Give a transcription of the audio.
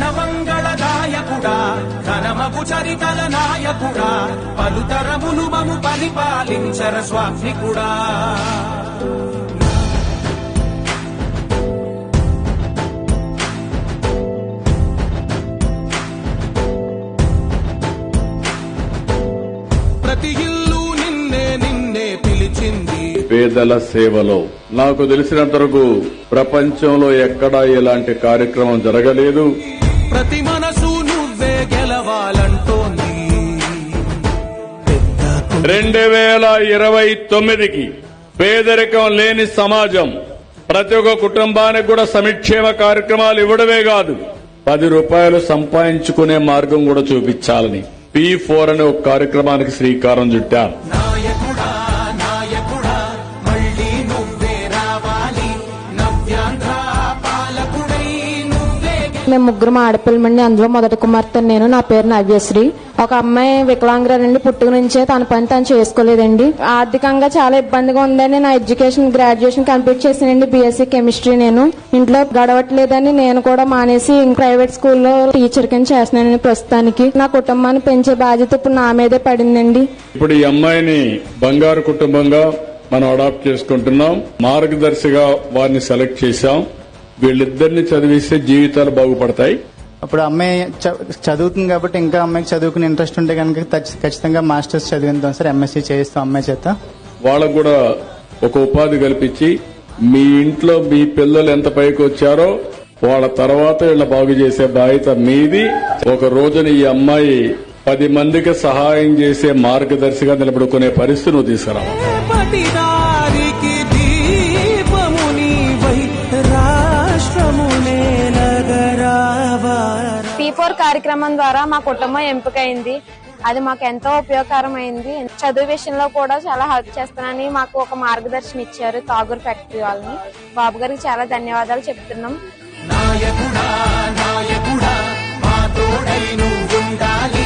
జనమంగళదాయకుడా ఘనమగు చరితల నాయకుడా పలుతరములు మము పరిపాలించర స్వామికుడా. ప్రతి ఇల్లు నిన్నే నిన్నే పిలిచింది. పేదల సేవలో నాకు తెలిసినంతవరకు ప్రపంచంలో ఎక్కడా ఇలాంటి కార్యక్రమం జరగలేదు. ప్రతి మనసు నువ్వే గెలవాలంటోంది. 2029కి పేదరికం లేని సమాజం, ప్రతి ఒక్క కుటుంబానికి కూడా సంక్షేమ కార్యక్రమాలు ఇవ్వడమే కాదు, 10 రూపాయలు సంపాదించుకునే మార్గం కూడా చూపించాలని P4 అనే ఒక కార్యక్రమానికి శ్రీకారం చుట్టాం. మేము ముగ్గురు ఆడపిల్లమండి. అందులో మొదటి కుమార్తె నేను. నా పేరు నవ్యశ్రీ. ఒక అమ్మాయి వికలాంగురాలండి. పుట్టుక నుంచే తన పని తను చేసుకోలేదండి. ఆర్థికంగా చాలా ఇబ్బందిగా ఉందని నా గ్రాడ్యుయేషన్ కంప్లీట్ చేసానండి. BSc chemistry. నేను ఇంట్లో గడవట్లేదని నేను కూడా మానేసి ప్రైవేట్ స్కూల్లో టీచర్ కింద చేస్తున్నానండి. ప్రస్తుతానికి నా కుటుంబాన్ని పెంచే బాధ్యత ఇప్పుడు నా మీదే పడిందండి. ఇప్పుడు ఈ అమ్మాయిని బంగారు కుటుంబంగా మనం అడాప్ట్ చేసుకుంటున్నాం. మార్గదర్శిగా వారిని సెలెక్ట్ చేశాం. వీళ్ళిద్దరిని చదివిస్తే జీవితాలు బాగుపడతాయి. అప్పుడు అమ్మాయి చదువుతుంది కాబట్టి ఇంకా అమ్మాయికి చదువుకునే ఇంట్రెస్ట్ ఉంటే కనుక ఖచ్చితంగా మాస్టర్స్ చదివిద్దాం సార్. MSc చేయిస్తాం అమ్మాయి చేత. వాళ్ళకు కూడా ఒక ఉపాధి కల్పించి మీ ఇంట్లో మీ పిల్లలు ఎంత పైకి వచ్చారో వాళ్ళ తర్వాత వీళ్ళ బాగు చేసే బాధ్యత మీది. ఒక రోజున ఈ అమ్మాయి 10 మందికి సహాయం చేసే మార్గదర్శిగా నిలబడుకునే పరిస్థితి నువ్వు తీసుకురావాలి. P4 కార్యక్రమం ద్వారా మా కుటుంబం ఎంపికైంది. అది మాకు ఎంతో ఉపయోగకరమైంది. చదువు విషయంలో కూడా చాలా హెల్ప్ చేస్తానని మాకు ఒక మార్గదర్శనం ఇచ్చారు తాగూర్ ఫ్యాక్టరీ వాళ్ళని. బాబు గారికి చాలా ధన్యవాదాలు చెప్తున్నాం. నాయకుడా నాయకుడా మా తోడై నువ్వుండాలి.